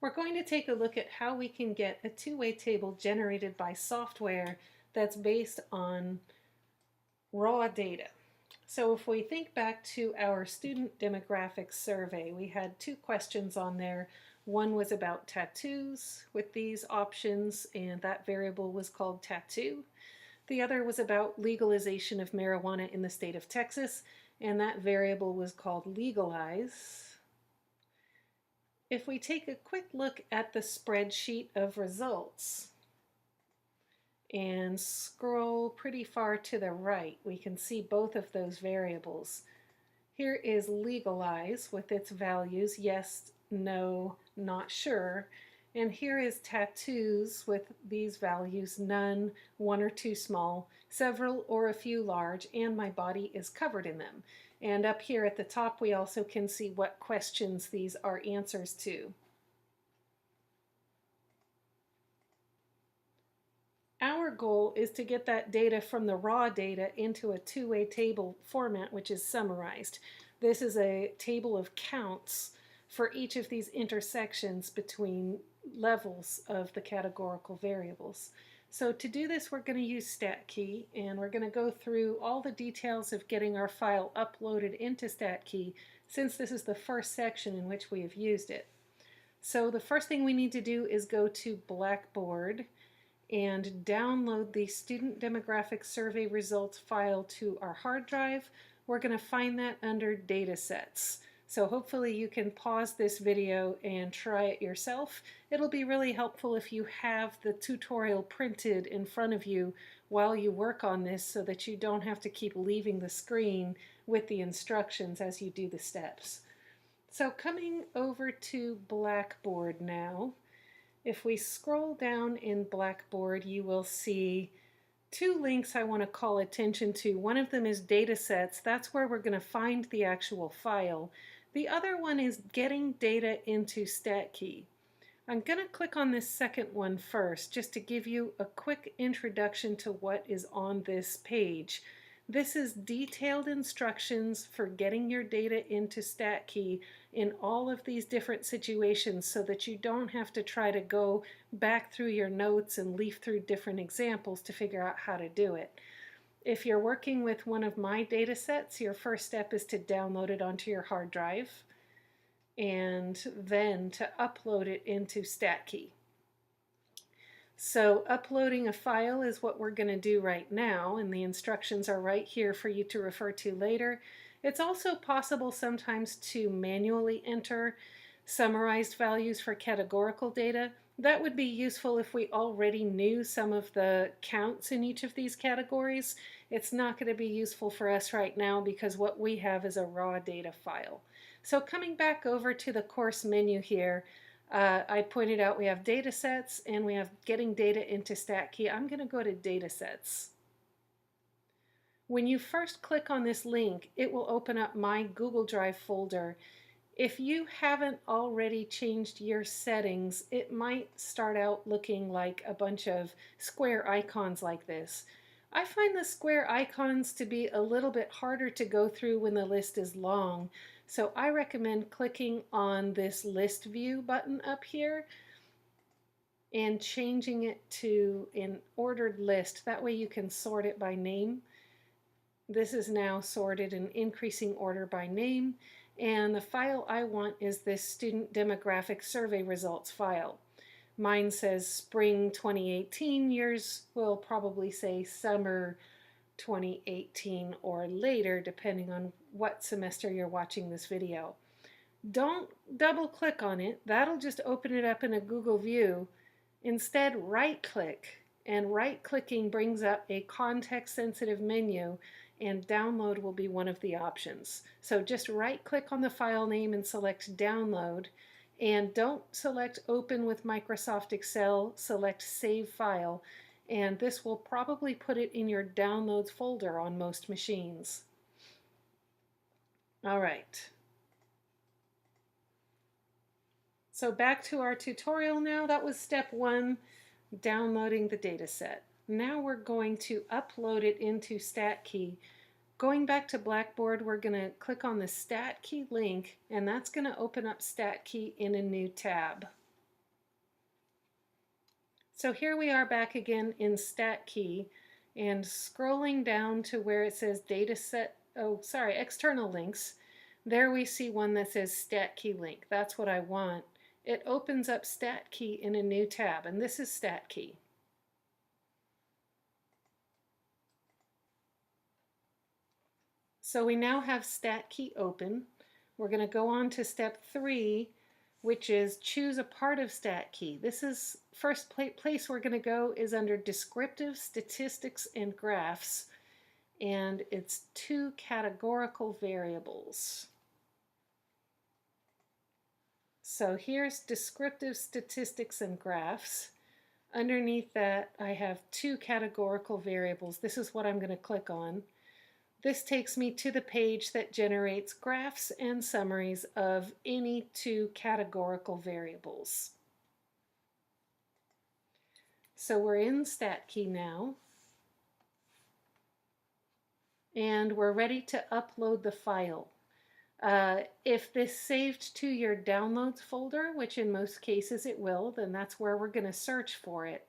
We're going to take a look at how we can get a two-way table generated by software that's based on raw data. So if we think back to our student demographics survey, we had two questions on there. One was about tattoos with these options, and that variable was called tattoo. The other was about legalization of marijuana in the state of Texas, and that variable was called Legalize. If we take a quick look at the spreadsheet of results and scroll pretty far to the right, we can see both of those variables. Here is Legalize with its values, yes, no, not sure. And here is tattoos with these values, none, one or two small, several or a few large, and my body is covered in them. And up here at the top, we also can see what questions these are answers to. Our goal is to get that data from the raw data into a two-way table format, which is summarized. This is a table of counts for each of these intersections between levels of the categorical variables. So to do this, we're going to use Statkey, and we're going to go through all the details of getting our file uploaded into Statkey, since this is the first section in which we have used it. So the first thing we need to do is go to Blackboard and download the student demographic survey results file to our hard drive. We're going to find that under datasets. So hopefully you can pause this video and try it yourself. It'll be really helpful if you have the tutorial printed in front of you while you work on this, so that you don't have to keep leaving the screen with the instructions as you do the steps. So coming over to Blackboard now, if we scroll down in Blackboard, you will see two links I want to call attention to. One of them is datasets. That's where we're going to find the actual file. The other one is getting data into Statkey. I'm going to click on this second one first, just to give you a quick introduction to what is on this page. This is detailed instructions for getting your data into Statkey in all of these different situations, so that you don't have to try to go back through your notes and leaf through different examples to figure out how to do it. If you're working with one of my data sets, your first step is to download it onto your hard drive and then to upload it into Statkey. So uploading a file is what we're going to do right now, and the instructions are right here for you to refer to later. It's also possible sometimes to manually enter summarized values for categorical data. That would be useful if we already knew some of the counts in each of these categories. It's not going to be useful for us right now because what we have is a raw data file. So coming back over to the course menu here, I pointed out we have data sets and we have getting data into Statkey. I'm going to go to data sets. When you first click on this link, it will open up my Google Drive folder. If you haven't already changed your settings, it might start out looking like a bunch of square icons like this. I find the square icons to be a little bit harder to go through when the list is long, so I recommend clicking on this list view button up here and changing it to an ordered list. That way you can sort it by name. This is now sorted in increasing order by name, and the file I want is this student demographic survey results file. Mine says spring 2018, yours will probably say summer 2018 or later, depending on what semester you're watching this video. Don't double click on it, that'll just open it up in a Google view. Instead, right click, and right clicking brings up a context sensitive menu, and download will be one of the options. So just right click on the file name and select download, and don't select open with Microsoft Excel, select save file, and this will probably put it in your downloads folder on most machines. All right. So back to our tutorial now. That was step one, downloading the data set. Now we're going to upload it into Statkey. Going back to Blackboard, we're going to click on the Statkey link, and that's going to open up Statkey in a new tab. So here we are back again in Statkey, and scrolling down to where it says external links, there we see one that says Statkey link. That's what I want. It opens up Statkey in a new tab, and this is Statkey. So we now have Statkey open. We're going to go on to step 3, which is choose a part of Statkey. This is first place we're going to go is under descriptive statistics and graphs, and it's 2 categorical variables. So here's descriptive statistics and graphs. Underneath that, I have 2 categorical variables. This is what I'm going to click on. This takes me to the page that generates graphs and summaries of any 2 categorical variables. So we're in Statkey now, and we're ready to upload the file. If this saved to your downloads folder, which in most cases it will, then that's where we're going to search for it.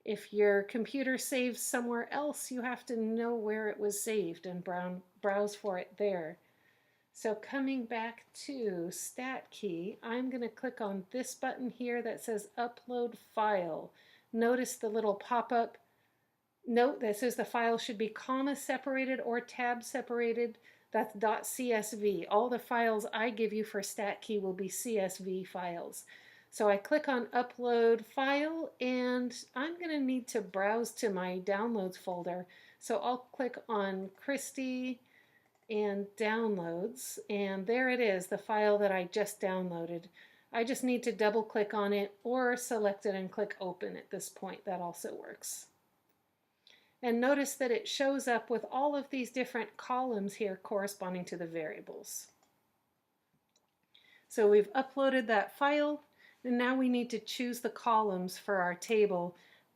If your computer saves somewhere else, you have to know where it was saved and browse for it there. So coming back to Statkey, I'm going to click on this button here that says Upload File. Notice the little pop-up note that says the file should be comma separated or tab separated. That's .csv. All the files I give you for Statkey will be CSV files. So I click on Upload File, and I'm going to need to browse to my Downloads folder. So I'll click on Christy and Downloads, and there it is, the file that I just downloaded. I just need to double click on it or select it and click Open at this point. That also works. And notice that it shows up with all of these different columns here corresponding to the variables. So we've uploaded that file, and now we need to choose the columns for our table.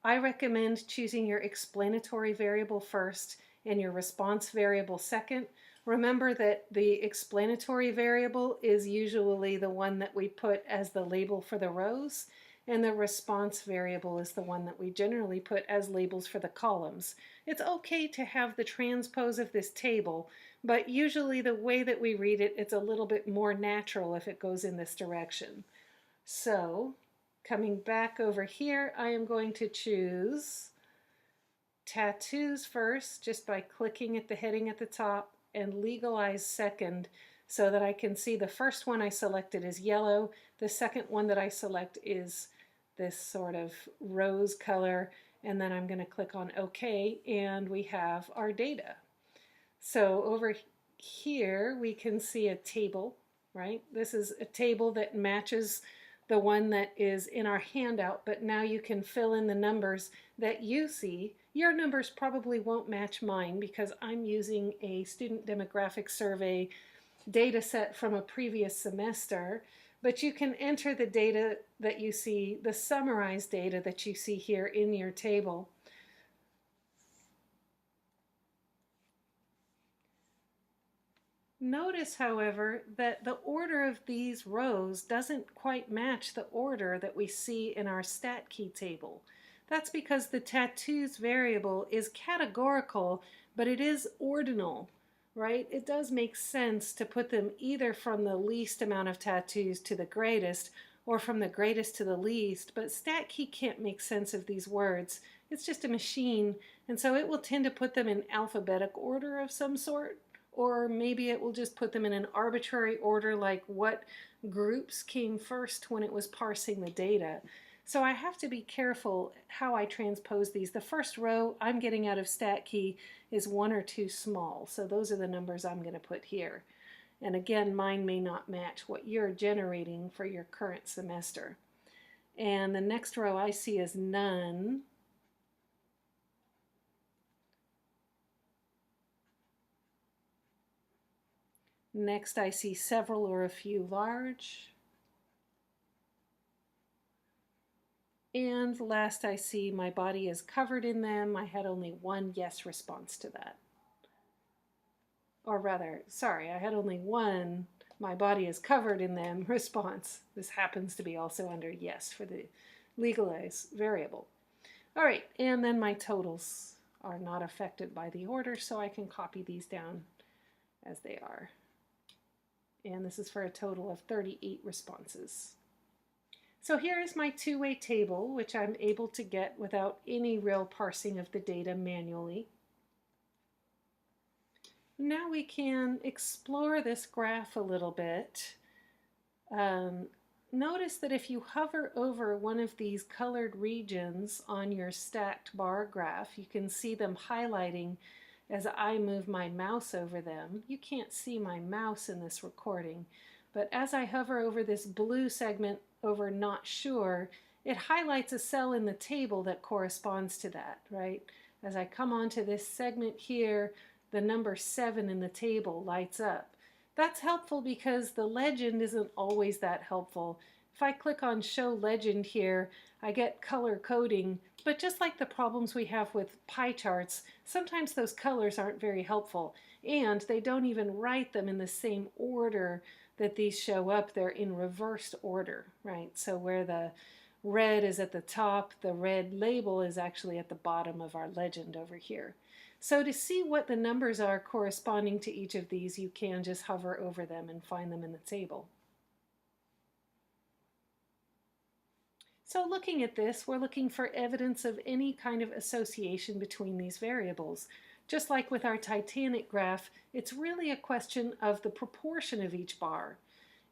I recommend choosing your explanatory variable first and your response variable second. Remember that the explanatory variable is usually the one that we put as the label for the rows, and the response variable is the one that we generally put as labels for the columns. It's okay to have the transpose of this table, but usually the way that we read it, it's a little bit more natural if it goes in this direction. So, coming back over here, I am going to choose tattoos first, just by clicking at the heading at the top, and legalize second, so that I can see the first one I selected is yellow, the second one that I select is this sort of rose color, and then I'm going to click on OK, and we have our data. So over here we can see a table, right? This is a table that matches the one that is in our handout, but now you can fill in the numbers that you see. Your numbers probably won't match mine because I'm using a student demographic survey data set from a previous semester, but you can enter the data that you see, the summarized data that you see here in your table. Notice, however, that the order of these rows doesn't quite match the order that we see in our Statkey table. That's because the tattoos variable is categorical, but it is ordinal, right? It does make sense to put them either from the least amount of tattoos to the greatest, or from the greatest to the least, but Statkey can't make sense of these words. It's just a machine, and so it will tend to put them in alphabetic order of some sort, or maybe it will just put them in an arbitrary order, like what groups came first when it was parsing the data. So I have to be careful how I transpose these. The first row I'm getting out of Statkey is 1 or 2 small, so those are the numbers I'm going to put here. And again, mine may not match what you're generating for your current semester. And the next row I see is none. Next I see several or a few large. And last I see my body is covered in them. I had only 1 yes response to that. Or rather, sorry, I had only 1 my body is covered in them response. This happens to be also under yes for the legalize variable. All right, and then my totals are not affected by the order, so I can copy these down as they are. And this is for a total of 38 responses. So here is my two-way table, which I'm able to get without any real parsing of the data manually. Now we can explore this graph a little bit. Notice that if you hover over one of these colored regions on your stacked bar graph, you can see them highlighting as I move my mouse over them. You can't see my mouse in this recording, but as I hover over this blue segment over not sure, it highlights a cell in the table that corresponds to that, right? As I come onto this segment here, the number 7 in the table lights up. That's helpful because the legend isn't always that helpful. If I click on Show Legend here, I get color coding, but just like the problems we have with pie charts, sometimes those colors aren't very helpful, and they don't even write them in the same order that these show up. They're in reversed order, right? So where the red is at the top, the red label is actually at the bottom of our legend over here. So to see what the numbers are corresponding to each of these, you can just hover over them and find them in the table. So looking at this, we're looking for evidence of any kind of association between these variables. Just like with our Titanic graph, it's really a question of the proportion of each bar.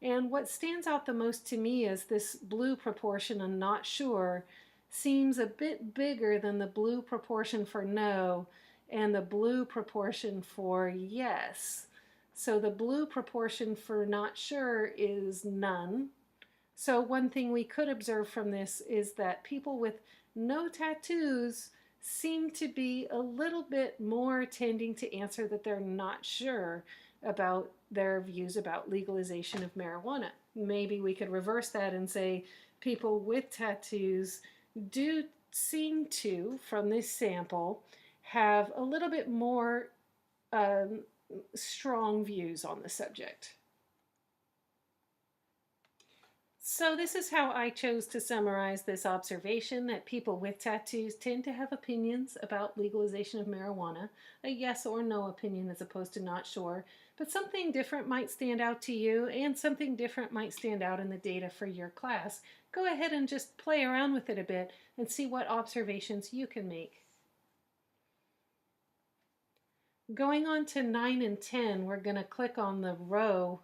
And what stands out the most to me is this blue proportion on not sure seems a bit bigger than the blue proportion for no and the blue proportion for yes. So the blue proportion for not sure is none. So one thing we could observe from this is that people with no tattoos seem to be a little bit more tending to answer that they're not sure about their views about legalization of marijuana. Maybe we could reverse that and say people with tattoos do seem to, from this sample, have a little bit more strong views on the subject. So this is how I chose to summarize this observation that people with tattoos tend to have opinions about legalization of marijuana, a yes or no opinion as opposed to not sure, but something different might stand out to you and something different might stand out in the data for your class. Go ahead and just play around with it a bit and see what observations you can make. Going on to 9 and 10, we're going to click on the row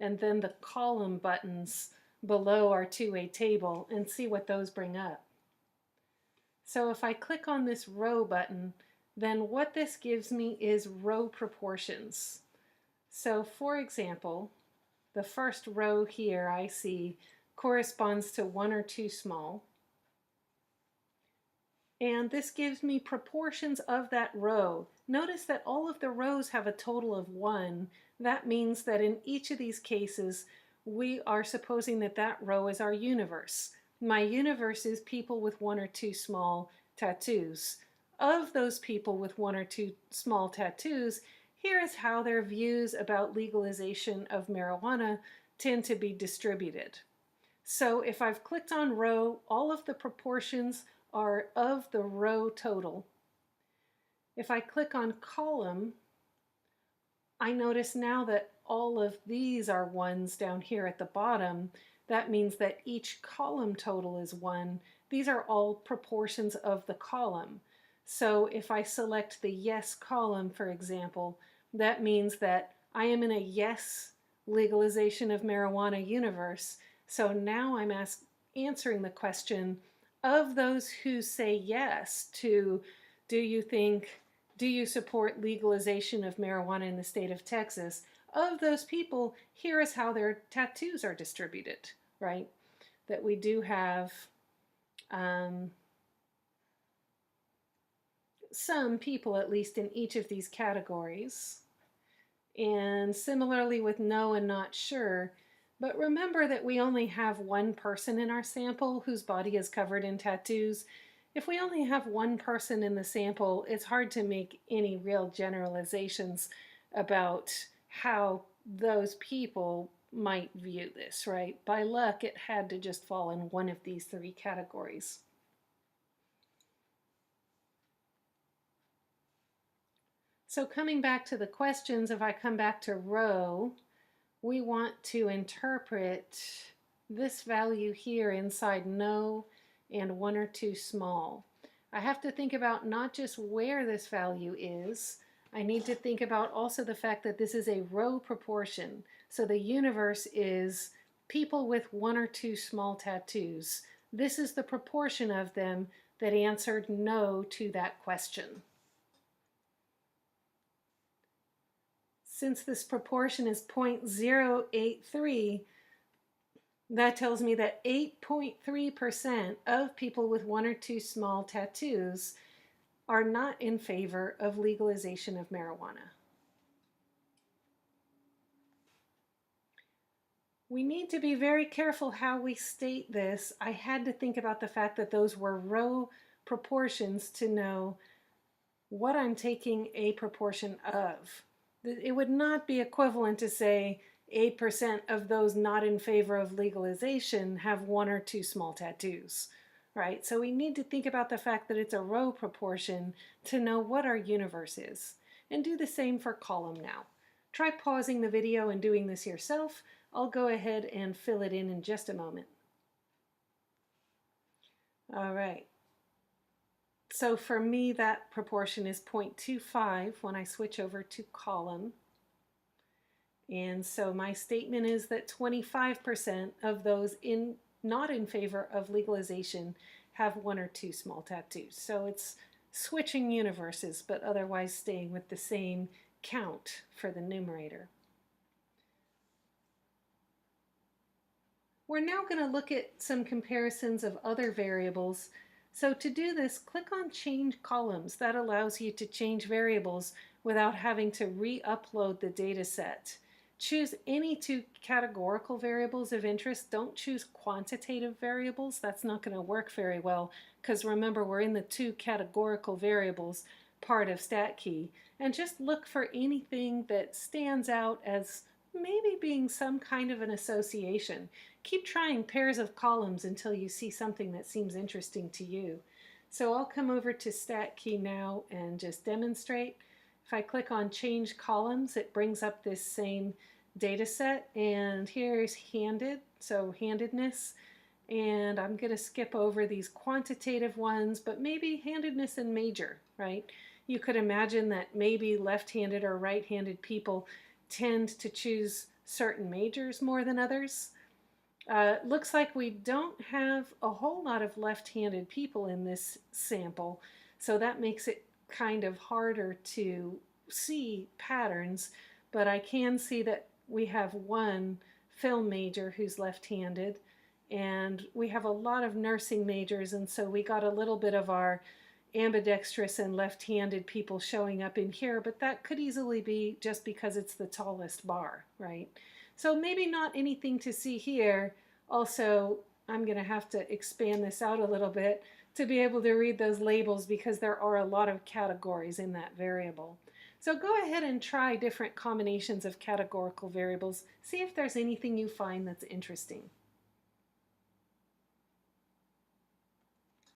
and then the column buttons below our two-way table and see what those bring up. So if I click on this row button, then what this gives me is row proportions. So for example, the first row here I see corresponds to 1 or 2 small. And this gives me proportions of that row. Notice that all of the rows have a total of 1. That means that in each of these cases, we are supposing that that row is our universe. My universe is people with 1 or 2 small tattoos. Of those people with 1 or 2 small tattoos, here is how their views about legalization of marijuana tend to be distributed. So if I've clicked on row, all of the proportions are of the row total. If I click on column, I notice now that all of these are 1s down here at the bottom. That means that each column total is 1. These are all proportions of the column. So if I select the yes column, for example, that means that I am in a yes legalization of marijuana universe. So now I'm answering the question, of those who say yes to, do you support legalization of marijuana in the state of Texas? Of those people, here is how their tattoos are distributed, right? That we do have some people, at least in each of these categories. And similarly with no and not sure. But remember that we only have one person in our sample whose body is covered in tattoos. If we only have one person in the sample, it's hard to make any real generalizations about how those people might view this, right? By luck, it had to just fall in one of these three categories. So coming back to the questions, if I come back to row, we want to interpret this value here inside no and one or two small. I have to think about not just where this value is, I need to think about also the fact that this is a row proportion. So the universe is people with one or two small tattoos. This is the proportion of them that answered no to that question. Since this proportion is 0.083, that tells me that 8.3% of people with one or two small tattoos are not in favor of legalization of marijuana. We need to be very careful how we state this. I had to think about the fact that those were row proportions to know what I'm taking a proportion of. It would not be equivalent to say 8% of those not in favor of legalization have one or two small tattoos, right? So we need to think about the fact that it's a row proportion to know what our universe is. And do the same for column now. Try pausing the video and doing this yourself. I'll go ahead and fill it in just a moment. All right. So for me, that proportion is 0.25 when I switch over to column. And so my statement is that 25% of those not in favor of legalization have one or two small tattoos. So it's switching universes, but otherwise staying with the same count for the numerator. We're now going to look at some comparisons of other variables. So to do this, click on Change Columns. That allows you to change variables without having to re-upload the data set. Choose any two categorical variables of interest. Don't choose quantitative variables. That's not going to work very well because remember, we're in the two categorical variables part of Statkey. And just look for anything that stands out as maybe being some kind of an association. Keep trying pairs of columns until you see something that seems interesting to you. So I'll come over to Statkey now and just demonstrate. If I click on Change Columns, it brings up this same data set, and here's handed, so handedness, and I'm going to skip over these quantitative ones, but maybe handedness and major, right? You could imagine that maybe left-handed or right-handed people tend to choose certain majors more than others. Looks like we don't have a whole lot of left-handed people in this sample, so that makes it kind of harder to see patterns, but I can see that we have one film major who's left-handed, and we have a lot of nursing majors, and so we got a little bit of our ambidextrous and left-handed people showing up in here, but that could easily be just because it's the tallest bar, right? So maybe not anything to see here. Also, I'm going to have to expand this out a little bit to be able to read those labels because there are a lot of categories in that variable. So go ahead and try different combinations of categorical variables. See if there's anything you find that's interesting.